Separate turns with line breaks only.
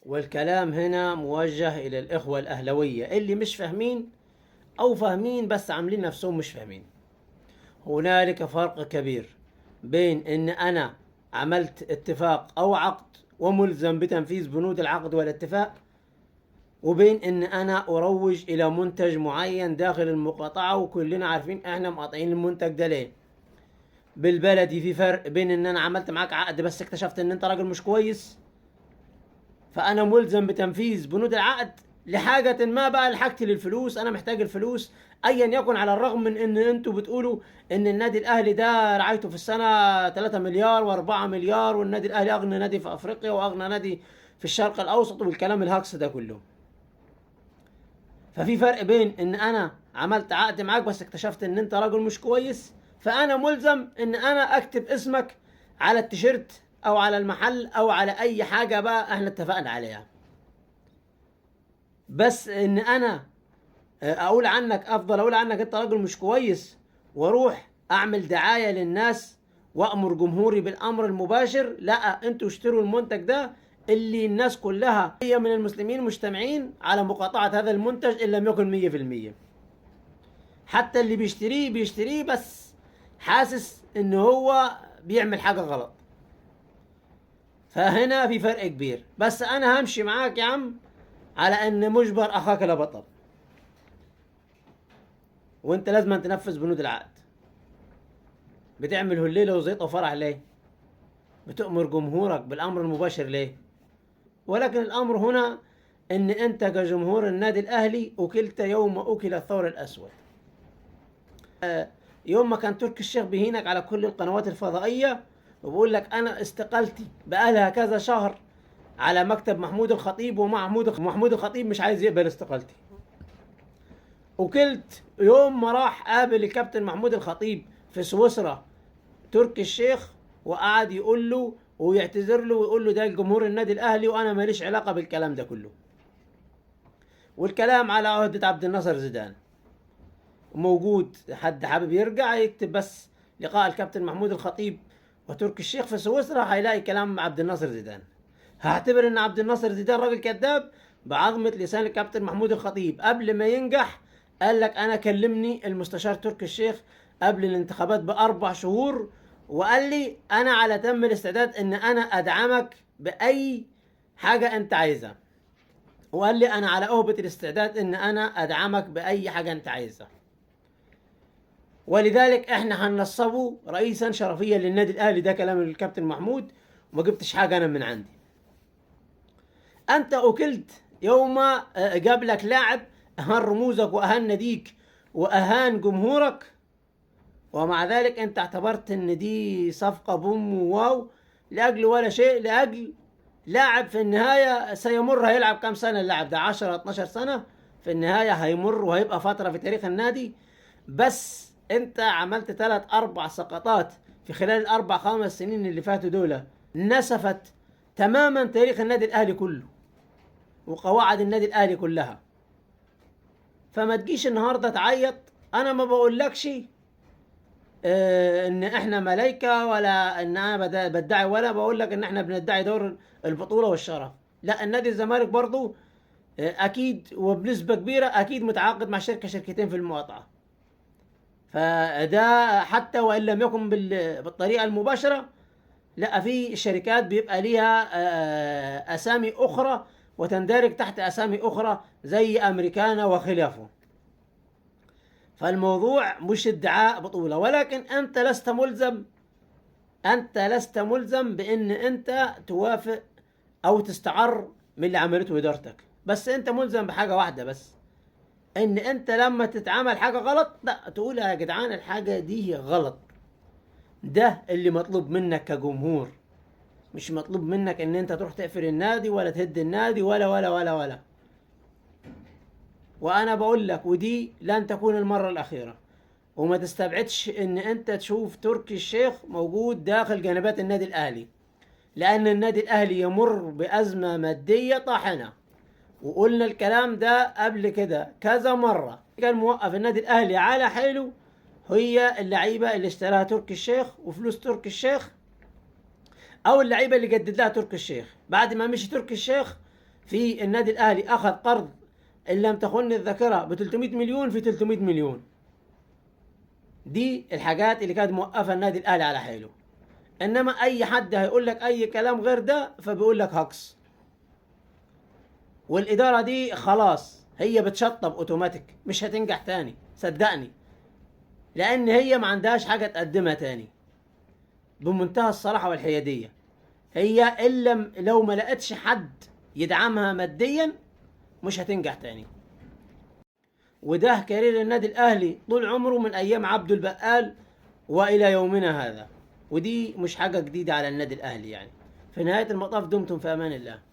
والكلام هنا موجه إلى الإخوة الأهلوية اللي مش فاهمين أو فاهمين بس عاملين نفسهم مش فاهمين. هنالك فرق كبير بين إن أنا عملت اتفاق أو عقد وملزم بتنفيذ بنود العقد والاتفاق، وبين إن أنا أروج إلى منتج معين داخل المقاطعة وكلنا عارفين إحنا مقاطعين المنتج ده ليه. بالبلدي في فرق بين إن أنا عملت معاك عقد بس اكتشفت إن أنت راجل مش كويس، فأنا ملزم بتنفيذ بنود العقد لحاجة ما، بقى لحاجتي للفلوس، أنا محتاج الفلوس أيا يكن، على الرغم من إن أنتوا بتقولوا إن النادي الأهلي ده رعايته في السنة 3 مليار و4 مليار، والنادي الأهلي أغنى نادي في أفريقيا وأغنى نادي في الشرق الأوسط والكلام الهكس ده كله. ففي فرق بين إن أنا عملت عقد معاك بس اكتشفت إن أنت راجل مش كويس، فأنا ملزم إن أنا أكتب اسمك على التيشيرت أو على المحل أو على أي حاجة بقى إحنا اتفقنا عليها. بس إن أنا أقول عنك، أفضل أقول عنك أنت راجل مش كويس وأروح أعمل دعاية للناس وأمر جمهوري بالأمر المباشر، لا، أنتوا اشتروا المنتج ده اللي الناس كلها هي من المسلمين مجتمعين على مقاطعة هذا المنتج إن لم يكن 100%. حتى اللي بيشتريه بس حاسس إن هو بيعمل حاجة غلط. فهنا في فرق كبير. بس أنا همشي معاك يا عم على أن مجبر أخاك لا بطل، وأنت لازم تنفذ بنود العقد. بتعمل هليلة وزيطة وفرح ليه؟ بتأمر جمهورك بالأمر المباشر ليه؟ ولكن الأمر هنا إن أنت كجمهور النادي الأهلي أكلت يوم أكل الثور الأسود. يوم ما كان تركي الشيخ بيهينك على كل القنوات الفضائية وبقول لك أنا استقالتي بقالها كذا شهر على مكتب محمود الخطيب، ومحمود الخطيب مش عايز يقبل استقالتي. وكلت يوم ما راح قابل الكابتن محمود الخطيب في سويسرا تركي الشيخ وقعد يقول له ويعتذر له ويقول له ده الجمهور النادي الأهلي وأنا ماليش علاقة بالكلام ده كله. والكلام على عهدة عبد الناصر زيدان موجود، حد حابب يرجع يكتب بس لقاء الكابتن محمود الخطيب وتركي الشيخ في سويسرا هيلاقي كلام عبد الناصر زيدان. هعتبر ان عبد الناصر زيدان راجل كذاب بعظمة لسان الكابتن محمود الخطيب. قبل ما ينجح قال لك انا كلمني المستشار تركي الشيخ قبل الانتخابات ب4 شهور وقال لي انا على تم الاستعداد ان انا ادعمك باي حاجة انت عايزها، وقال لي انا على اهبة الاستعداد ان انا ادعمك باي حاجة انت عايزها. ولذلك احنا هننصبه رئيسا شرفيا للنادي الاهلي. ده كلام الكابتن محمود وما جبتش حاجة انا من عندي. انت اكلت يوم جاب لك لاعب اهان رموزك واهان ناديك واهان جمهورك، ومع ذلك انت اعتبرت ان دي صفقة بوم واو لاجل ولا شيء، لاجل لاعب في النهاية سيمر. هيلعب كام سنة اللاعب ده؟ 10 12 سنة في النهاية هيمر وهيبقى فترة في تاريخ النادي. بس انت عملت 3 4 سقطات في خلال ال4 5 سنين اللي فاتوا دول نسفت تماما تاريخ النادي الاهلي كله وقواعد النادي الاهلي كلها. فما تجيش النهارده تعيط. انا ما بقولكش ان احنا ملايكة ولا ان انا بدعي، ولا بقول لك ان احنا بندعي دور البطولة والشرف. لا، النادي الزمالك برضو اكيد وبنسبة كبيرة اكيد متعاقد مع شركتين في المقاطعة. فده حتى وان لم يكن بالطريقة المباشرة، لا، في شركات بيبقى ليها اسامي اخرى وتندرج تحت اسامي اخرى زي امريكانا وخلافه. فالموضوع مش ادعاء بطولة، ولكن انت لست ملزم بان انت توافق او تستعر من اللي عملته ادارتك. بس انت ملزم بحاجة واحدة بس، ان انت لما تتعامل حاجة غلط لا تقول يا جدعان الحاجة دي غلط. ده اللي مطلوب منك كجمهور، مش مطلوب منك ان انت تروح تقفل النادي ولا تهد النادي ولا. وانا بقول لك ودي لن تكون المرة الاخيرة، وما تستبعدش ان انت تشوف تركي الشيخ موجود داخل جنبات النادي الاهلي، لان النادي الاهلي يمر بازمة مادية طاحنة. وقلنا الكلام ده قبل كده كذا مرة. كان موقف النادي الاهلي على حيله هي اللعيبة اللي اشتراها تركي الشيخ وفلوس تركي الشيخ، او اللعيبة اللي جدد لها تركي الشيخ. بعد ما مشي تركي الشيخ في النادي الاهلي اخذ قرض ان لم تخن الذاكره ب 300 مليون في 300 مليون. دي الحاجات اللي كانت موقفه النادي الاهلي على حاله. انما اي حد هيقول لك اي كلام غير ده فبيقول لك هكس. والاداره دي خلاص هي بتشطب اوتوماتيك، مش هتنجح تاني صدقني، لان هي ما عندهاش حاجه تقدمها تاني. بمنتهى الصراحه والحياديه، هي الا لو ما لقتش حد يدعمها ماديا مش هتنجح تاني. وده كارير النادي الاهلي طول عمره من ايام عبد البقال والى يومنا هذا، ودي مش حاجه جديده على النادي الاهلي يعني. في نهايه المطاف دمتم في امان الله.